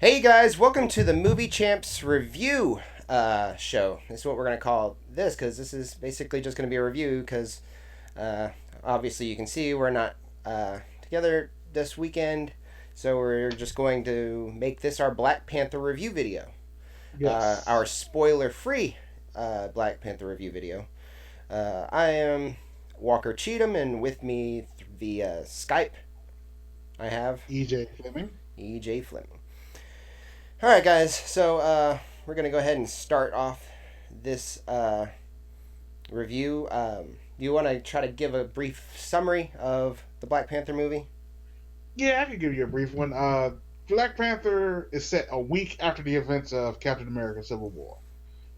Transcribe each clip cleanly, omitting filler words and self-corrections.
Hey guys, welcome to the Movie Champs review show. This is what we're going to call this because this is basically just going to be a review because uh, obviously you can see we're not together this weekend, so we're just going to make this our Black Panther review video. Our Yes. spoiler free Black Panther review video. I am Walker Cheatham, and with me via Skype, I have EJ Fleming. EJ Flemming. All right, guys. So we're gonna go ahead and start off this review. Do you want to try to give a brief summary of the Black Panther movie? Yeah, I can give you a brief one. Black Panther is set a week after the events of Captain America: Civil War,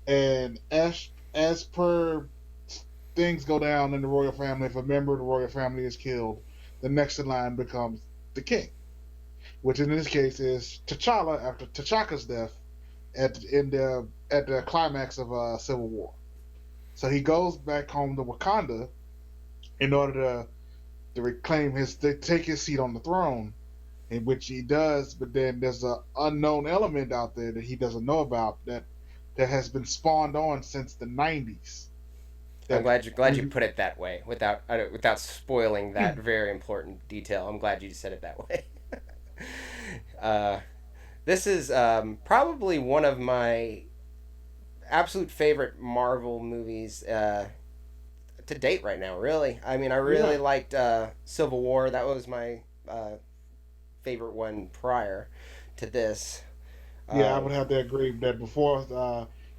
and as per things go down in the royal family, if a member of the royal family is killed, the next in line becomes the king, which in this case is T'Challa after T'Chaka's death at the climax of Civil War. So he goes back home to Wakanda in order to reclaim to take his seat on the throne, in which he does. But then there's an unknown element out there that he doesn't know about that has been spawned on since the '90s. I'm That glad you put it that way without spoiling that very important detail. I'm glad you said it that way. uh, this is probably one of my absolute favorite Marvel movies to date right now. Really, I mean, I really yeah, liked Civil War. That was my favorite one prior to this. yeah, I Um, would have to agree that before,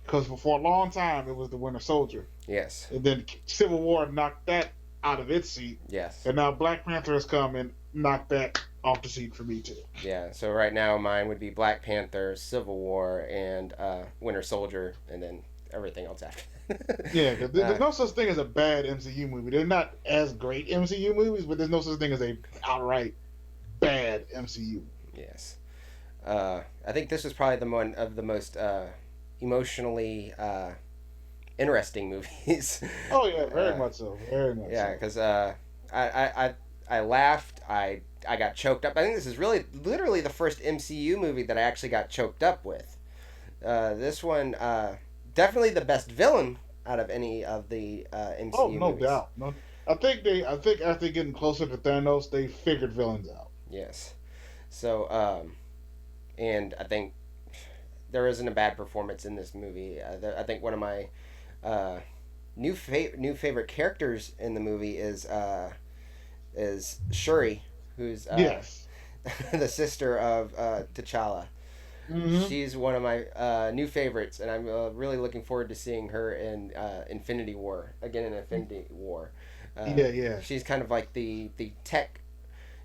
because for a long time it was the Winter Soldier, yes, and then Civil War knocked that out of its seat, yes, and now Black Panther has come and knocked that off the seat for me too. yeah. So right now mine would be Black Panther, Civil War, and Winter Soldier, and then everything else after. Yeah, because uh, there's no such thing as a bad MCU movie. They're not as great MCU movies, but there's no such thing as a outright bad MCU. yes. I think this was probably the one of the most emotionally interesting movies. Oh yeah, very uh, much so, very much Yeah, so. because I, I I I laughed. I got choked up. I think this is really literally the first MCU movie that I actually got choked up with. This one definitely the best villain out of any of the Oh, MCU no movies. doubt. No, I think after getting closer to Thanos, they figured villains out. Yes. So and I think there isn't a bad performance in this movie. I think one of my uh, new favorite characters in the movie is Shuri, who's Yes. the sister of T'Challa. Hmm. She's one of my new favorites, and I'm really looking forward to seeing her in Infinity War again in Infinity War. Yeah, yeah. She's kind of like the tech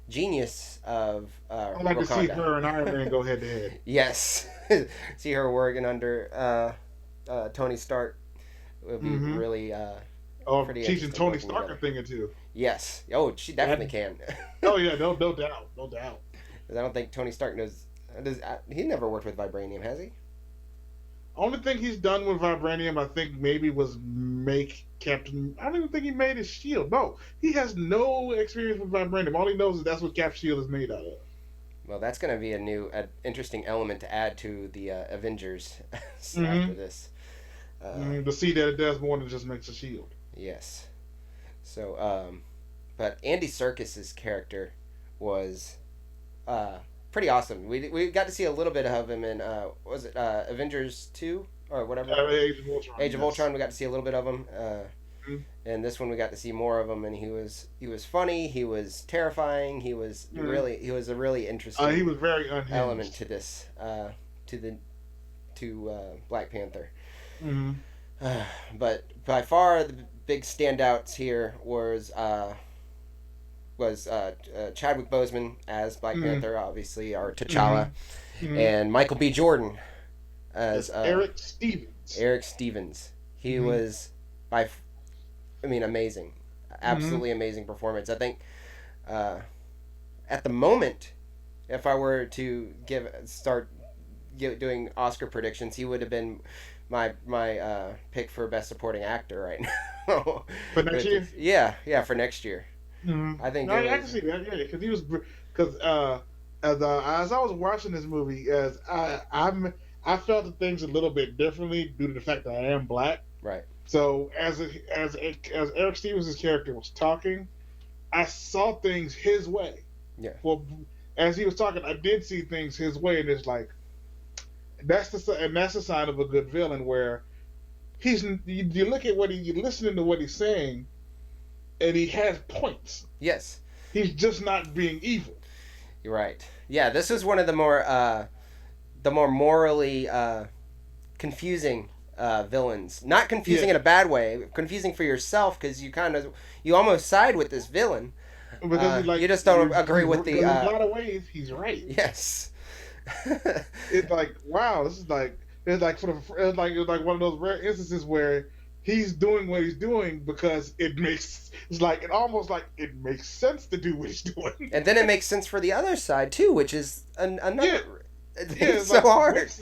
genius of I'd like to see Wakanda. her and Iron Man go head to head. Yes, see her working under Tony Stark would be Hmm. really Or pretty teaching interesting Tony working Stark a together. thing or two. Yes. Oh, she definitely That, can. oh yeah, no doubt, no doubt. 'Cause I don't think Tony Stark knows. He never worked with vibranium, has he? Only thing he's done with vibranium, I think, maybe was make Captain. I don't even think he made his shield. No, he has no experience with vibranium. All he knows is that's what Cap's shield is made out of. Well, that's going to be interesting element to add to the Avengers after Mm-hmm. this. Uh, To see that it does more than just makes a shield. yes. So, but Andy Serkis's character was uh, pretty awesome. We got to see a little bit of him in was it Avengers 2 or whatever that was? Age of Ultron, Age of yes. Ultron. We got to see a little bit of him. Mm-hmm. And this one we got to see more of him, and he was funny. He was terrifying. He was a really He interesting was very element unhinged. to this to the to Black Panther. Mm-hmm. But by far the big standouts here was Chadwick Boseman as Black Mm-hmm. Panther, obviously, or T'Challa, Mm-hmm. Mm-hmm. and Michael B. Jordan as That's Eric Stevens. Eric Stevens. He Mm-hmm. was by, I mean, amazing, Mm-hmm. absolutely amazing performance. I think uh, at the moment, if I were to doing Oscar predictions, he would have been my pick for best supporting actor right now. For next year. Yeah, yeah, for next year. Mm-hmm. I think No, it I was can see that. Yeah, because he was because as I was watching this movie, I felt the things a little bit differently due to the fact that I am black. Right. So as Eric Stevens' character was talking, I saw things his way. Yeah. Well, as he was talking, I did see things his way, and it's like that's the sign of a good villain where you look at you're listening to what he's saying, and he has points. Yes. He's just not being evil. You're right. Yeah, this was one of the more morally confusing villains. Not confusing Yeah, in a bad way. Confusing for yourself because you almost side with this villain. because he's You like just don't agree with the. because in a lot of ways he's right. Yes. It's like wow, this is like it's like one of those rare instances where he's doing what he's doing because it almost like it makes sense to do what he's doing. And then it makes sense for the other side too, which is another. Yeah, yeah, It's it's so like hard.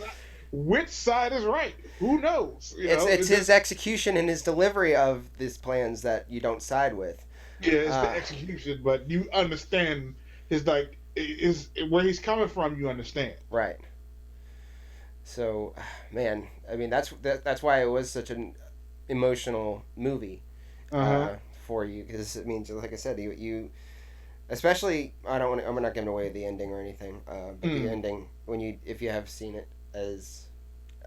which side is right? Who knows? It's his execution and his delivery of these plans that you don't side with. yeah, it's the Uh, execution, but you understand his like is where he's coming from. You understand. right. So, man, I mean that's why it was such an emotional movie Uh huh. for you because it means, like I said, you especially I don't want I'm not giving away the ending or anything, but the Mm, ending when you if you have seen it is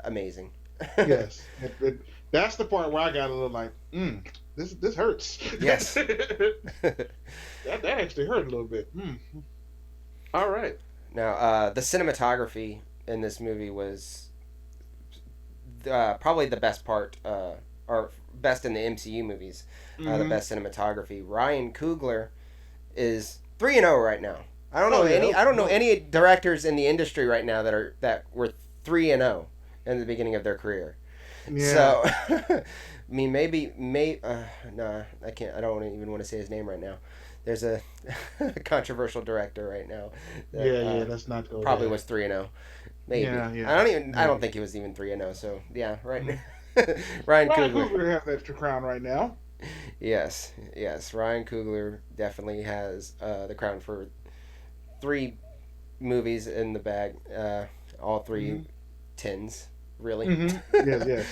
amazing. yes, that's the part where I got a little like, this hurts. Yes. That actually hurt a little bit. All right. Now, the cinematography in this movie was probably the best part, or best in the MCU movies. The Mm-hmm. best cinematography. Ryan Coogler is 3-0 right now. Oh yeah. I don't know No. any directors in the industry right now that were 3-0 in the beginning of their career. Yeah. So, I mean, no, I can't. I don't even want to say his name right now. There's a controversial director right now that Yeah. Yeah. Let's not go probably there. was 3-0. Maybe. Yeah. I Yeah. don't even. I don't Maybe. think he was even 3-0. So yeah, right. Mhm. Ryan Ryan Coogler. Coogler has the extra crown right now. Yes, yes. Ryan Coogler definitely has the crown for 3 movies in the bag. All 3 Mm-hmm. tens, really. Mm-hmm. Yes. Yes.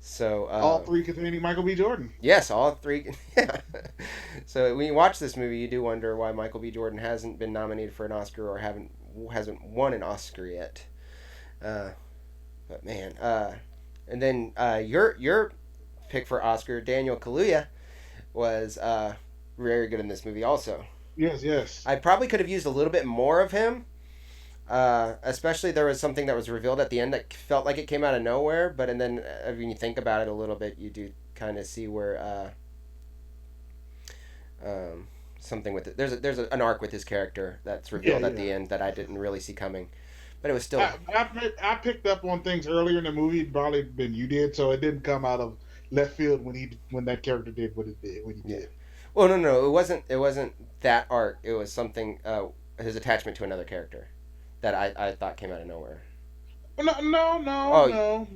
So All three containing Michael B. Jordan. yes, all 3. Yeah. So when you watch this movie, you do wonder why Michael B. Jordan hasn't been nominated for an Oscar or hasn't won an Oscar yet. Uh, but man, and then your pick for Oscar, Daniel Kaluuya, was very good in this movie. Also, Yes. Yes. I probably could have used a little bit more of him. Especially there was something that was revealed at the end that felt like it came out of nowhere, but and then when you think about it a little bit, you do kind of see where something with it. An arc with his character that's Yeah. revealed at Yeah. the end that I didn't really see coming, but it was still I picked up on things earlier in the movie, probably than you did, so it didn't come out of left field when that character did what it did when he yeah. did. Well, no, it wasn't that arc. It was something his attachment to another character that I thought came out of nowhere. No, no, no, Oh, no,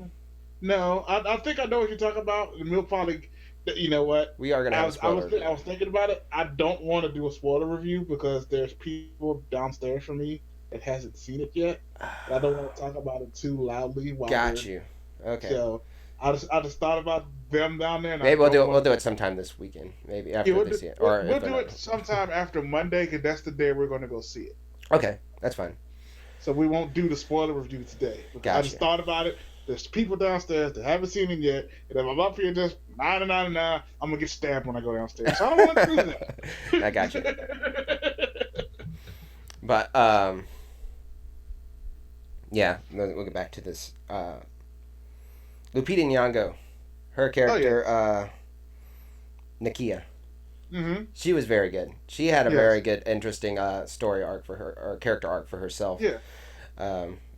no. I think I know what you're talking about. And we'll probably, you know what? we are gonna have a spoiler review. I was thinking about it. I don't want to do a spoiler review because there's people downstairs from me that hasn't seen it yet. I don't want to talk about it too loudly while Got we're you. Okay. so. I just thought about them down there, and I Maybe we'll don't do it. We'll want do to. it sometime this weekend. Maybe Yeah, after they see it, or we'll if they're do it not. sometime after Monday because that's the day we're going to go see it. Okay, that's fine. So we won't do the spoiler review today. Because I just Gotcha. thought about it. There's people downstairs that haven't seen it yet, and if I'm up here just 9 I'm gonna get stabbed when I go downstairs. So I don't want to do I got you. that. But yeah, we'll get back to this. Lupita Nyong'o, her Oh yeah. character Nakia, Mm-hmm. she was very good. She had a very Yes. good, interesting story arc for her, or character arc for herself, Yeah.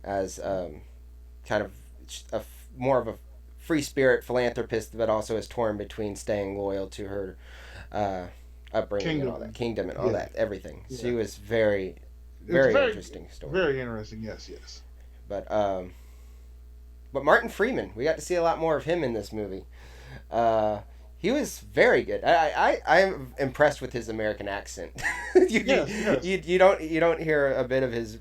as kind of more of a free spirit philanthropist, but also is torn between staying loyal to her uh, upbringing and all that Kingdom. kingdom and all Yeah. that everything. She Yeah. was very, It's very interesting story. very interesting. Yes. Yes. But Martin Freeman, we got to see a lot more of him in this movie. Uh, he was very good. I'm impressed with his American accent. Yes. Yes. You don't hear a bit of his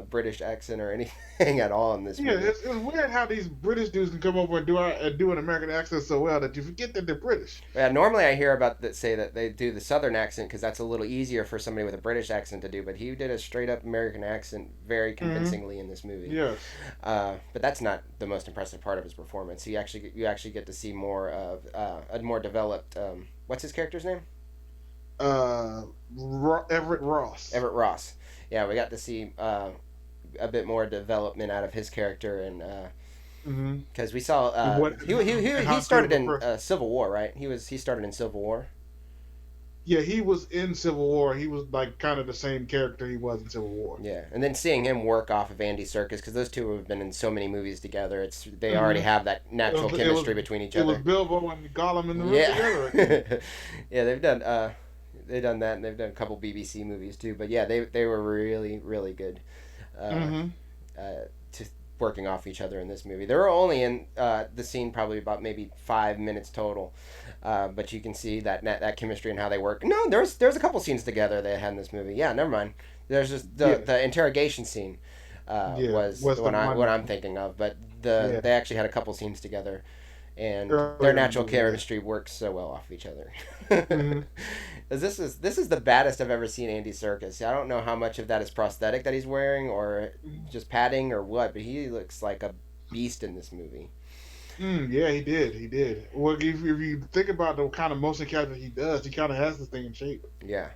British accent or anything at all in this Yeah, movie. it's weird how these British dudes can come over and do an American accent so well that you forget that they're British. Yeah, normally I hear about that say that they do the Southern accent because that's a little easier for somebody with a British accent to do. But he did a straight up American accent very Hmm. convincingly in this movie. Yes. But that's not the most impressive part of his performance. You actually get to see more of a more developed. What's his character's name? Uh, Everett Ross. Everett Ross. Yeah, we got to see a bit more development out of his character, and Hmm. because we saw And what and he how good started of a in person. Civil War, right? He started in Civil War. Yeah, he was in Civil War. He was like kind of the same character he was in Civil War. Yeah, and then seeing him work off of Andy Serkis because those two have been in so many movies together. They already Hmm. have that It natural was it was chemistry between each it was other. Bilbo and Gollum in the room Yeah, together again. yeah, they've done that, and they've done a couple BBC movies too. But yeah, they were really good. Uh, Hmm. to working off each other in this movie. They were only in the scene probably about maybe 5 minutes total, but you can see that chemistry and how they work. No, there's a couple scenes together they had in this movie. Yeah, never mind. There's just Yeah, the interrogation scene yeah. was Was the the what one? I'm thinking of, but Yeah, they actually had a couple scenes together, and their earlier in the natural movie. Yeah. chemistry works so well off of each other. Hmm. This is the baddest I've ever seen Andy Serkis. I don't know how much of that is prosthetic that he's wearing or just padding or what, but he looks like a beast in this movie. Yeah, he did. He did. Well, if you think about the kind of motion capture he does, he kind of has this thing in shape. Yeah.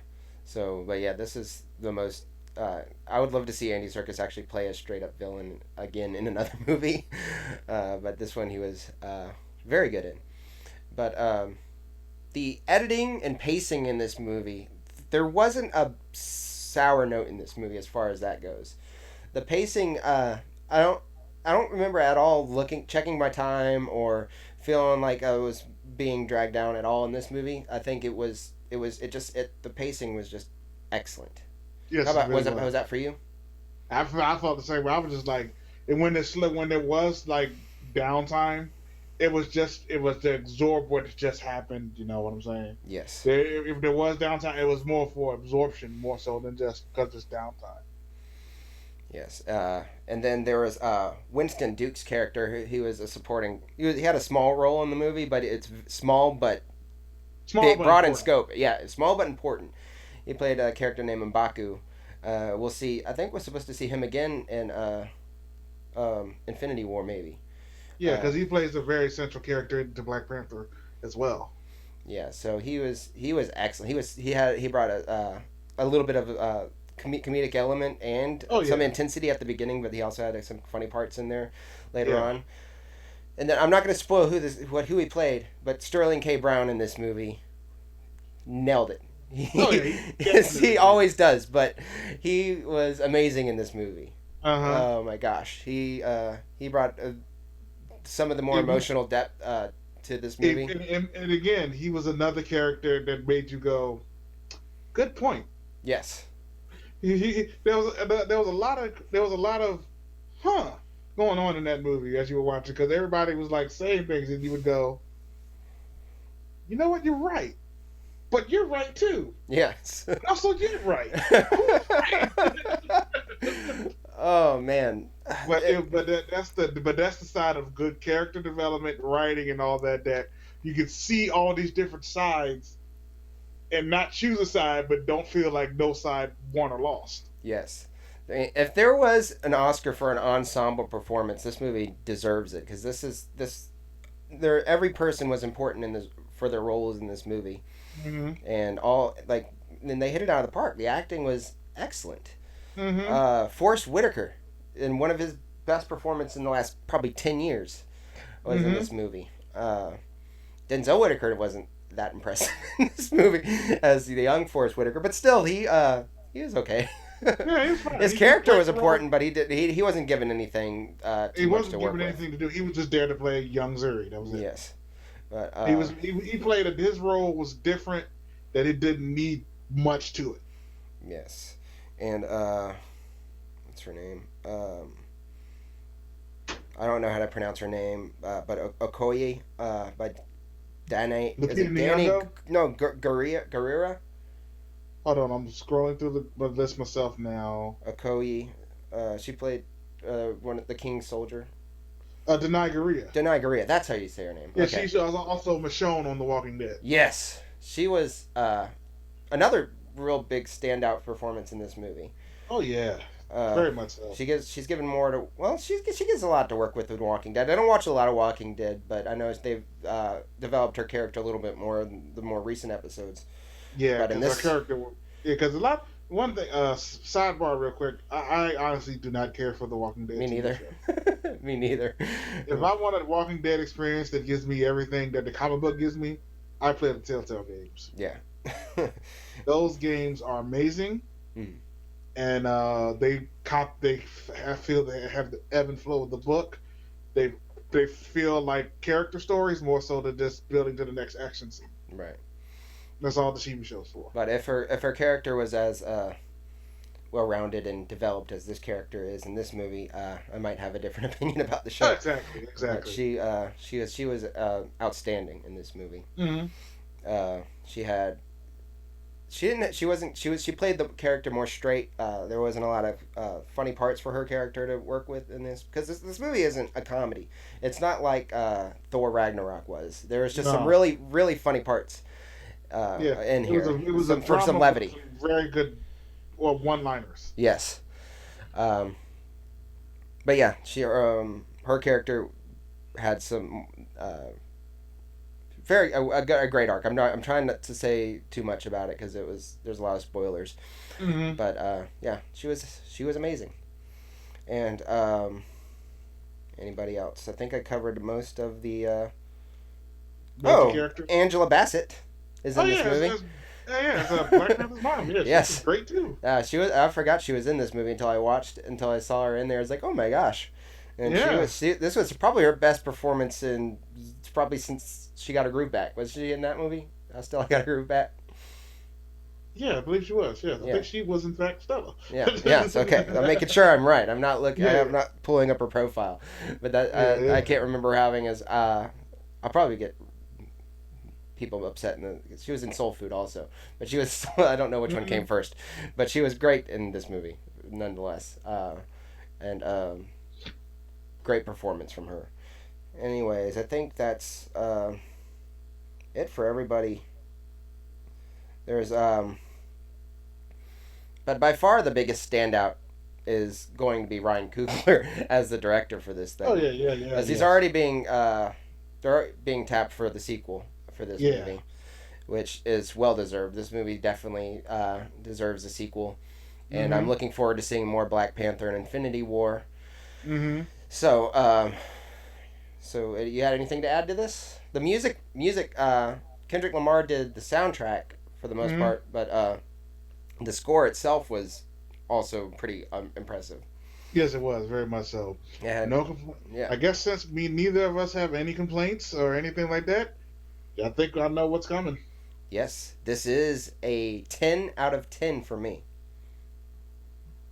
So, but yeah, this is the most. I would love to see Andy Serkis actually play a straight up villain again in another movie, but this one he was very good in. But the editing and pacing in this movie, there wasn't a sour note in this movie as far as that goes. The pacing, I don't remember at all checking my time or feeling like I was being dragged down at all in this movie. I think the pacing was just excellent. How Yes, it about really was was. that for you? I felt the same way. I was just like, and when there was like downtime, it was to absorb what just happened. You know what I'm saying? Yes. If there was downtime, it was more for absorption more so than just because it's downtime. Yes, and then there was Winston Duke's character. He was a supporting. He had a small role in the movie, but it's small but Small big, but broad in important. scope. Yeah, small but important. He played a character named Mbaku. We'll see. I think we're supposed to see him again in Infinity War, maybe. Yeah, Uh, because he plays a very central character to Black Panther as well. yeah, so he was excellent. He brought a little bit of comedic element and Oh some yeah, intensity at the beginning, but he also had some funny parts in there later yeah. on. And then I'm not going to spoil who he played, but Sterling K. Brown in this movie nailed it. Oh yeah, he Yes, he definitely did. always does, but he was amazing in this movie. Uh huh. Oh my gosh, he brought some of the more emotional depth to this movie. And again, he was another character that made you go, "Good point." Yes, There was a lot of huh going on in that movie as you were watching because everybody was like saying things and you would go, "You know what? You're right, but you're right too. yes. Also, you're right. Who's right?" Oh man, But that's the side of good character development, writing, and all that. That you can see all these different sides and not choose a side, but don't feel like no side won or lost. yes. If there was an Oscar for an ensemble performance, this movie deserves it because this. There, every person was important in this for their roles in this movie, Hmm. and all like, and they hit it out of the park. The acting was excellent. Hmm. Forrest Whitaker, in one of his best performances in the last probably 10 years, was in Hmm. this movie. Denzel Whitaker wasn't that impressive in this movie as the young Forrest Whitaker, but still he was okay. Yeah, he was fine. His He character played was the role. important, but he wasn't given anything He too much to wasn't work given with. anything to do. He was just there to play young Zuri. That was it. Yes, but He played it. His role was different. That it didn't need much to it. yes, and what's her name? I don't know how to pronounce her name, but Okoye, by Danai. Is Lupita it Danny? Nyong'o. No, Gurira. Gurira. Hold on, I'm scrolling through the list myself now. Okoye. She played one of the king's soldier. Danai Gurira. Danai Gurira. That's how you say her name. Yeah, Okay. she's also Michonne on The Walking Dead. Yes, she was another real big standout performance in this movie. Oh yeah, Uh, very much so. she's given more to she gets a lot to work with Walking Dead. I don't watch a lot of Walking Dead, but I know they've developed her character a little bit more in the more recent episodes. Yeah, But in because her this, character. Yeah, because a lot. One thing. Sidebar, real quick. I honestly do not care for the Walking Dead me TV neither. show. Me neither. If I want a Walking Dead experience that gives me everything that the comic book gives me, I play the Telltale games. Yeah. Those games are amazing, Mm. and I feel they have the ebb and flow of the book. They they feel like character stories more so than just building to the next action scene. Right. That's all the TV show's for. But if her character was as well rounded and developed as this character is in this movie, I might have a different opinion about the Oh, show. exactly, But exactly. she was outstanding in this movie. Mm-hmm. She had she didn't she wasn't she played the character more straight. There wasn't a lot of funny parts for her character to work with in this because this movie isn't a comedy. It's not like Thor Ragnarok was. There was just some No, really funny parts yeah, in here, it was a some for some drama with levity. some very good, well, one-liners. Yes, um, but yeah, she her character had some a great arc. I'm trying not to say too much about it because there's a lot of spoilers. Mm-hmm. But yeah, she was amazing. And anybody else? I think I covered most of the. Major characters. Angela Bassett is Oh in this yeah, movie. it's Black Panther's mom. Yeah, she's Yes, great too. she was. I forgot she was in this movie until I saw her in there. I was like, oh my gosh, and Yeah, this was probably her best performance in probably since she got her groove back. Was she in that movie? I got her groove back. yeah, I believe she was. Yes, I Yeah. think she was in fact Stella. Yeah. Yes. Okay. I'm making sure I'm right. I'm not looking. Yeah, I'm not pulling up her profile, but that yeah, I yeah. can't remember having as. I'll probably get people upset. She was in Soul Food also, but she was. I don't know which one came Mm-mm. first, but she was great in this movie nonetheless. And great performance from her. Anyways, I think that's it for everybody. There's but by far the biggest standout is going to be Ryan Coogler as the director for this Oh thing, yeah, yeah, yeah, as he's yes, already they're being tapped for the sequel for this yeah. movie, which is well deserved. This movie definitely deserves a sequel, and I'm Mm-hmm. looking forward to seeing more Black Panther and Infinity War. Mm-hmm. So, you had anything to add to this? The music. Kendrick Lamar did the soundtrack for the most Mm-hmm. part, but the score itself was also pretty impressive. Yes, it was very much so. It had, No, yeah, I guess since neither of us have any complaints or anything like that, I think I know what's coming. yes, this is a 10 out of 10 for me.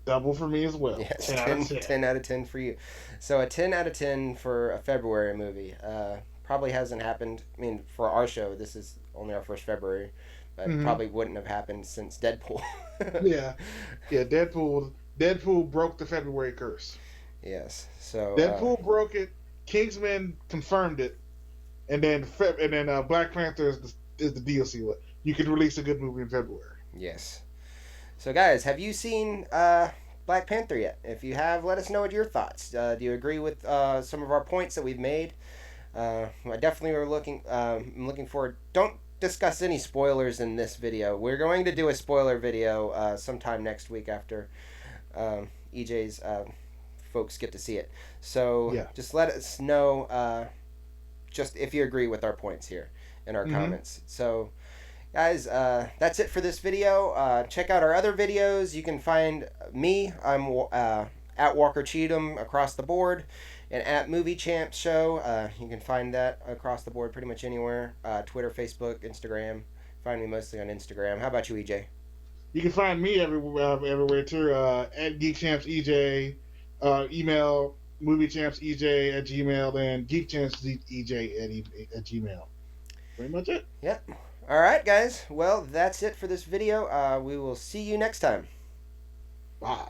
Double for me as well. Yes, 10 out of 10. 10 out of 10 for you. So a 10 out of 10 for a February movie. Probably hasn't happened. I mean, for our show, this is only our first February, but Mm-hmm. probably wouldn't have happened since Deadpool. Yeah, yeah. Deadpool broke the February curse. Yes. So Deadpool broke it. Kingsman confirmed it, and then Black Panther is the DLC. You can release a good movie in February. yes. So guys, have you seen Black Panther yet? If you have, let us know what your thoughts. Do you agree with some of our points that we've made? I definitely are looking. I'm looking forward. Don't discuss any spoilers in this video. We're going to do a spoiler video sometime next week after EJ's folks get to see it. So Yeah. just let us know. Just if you agree with our points here in our Mm-hmm. comments. So guys, that's it for this video. Check out our other videos. You can find me. I'm at Walker Cheatham across the board, and at Movie Champs Show. You can find that across the board pretty much anywhere. Twitter, Facebook, Instagram. Find me mostly on Instagram. How about you, EJ? You can find me everywhere too. At GeekChampsEJ. Email MovieChampsEJ at Gmail and GeekChampsEJ at Gmail. Pretty much it. Yep. All right, guys. Well, that's it for this video. We will see you next time. Bye.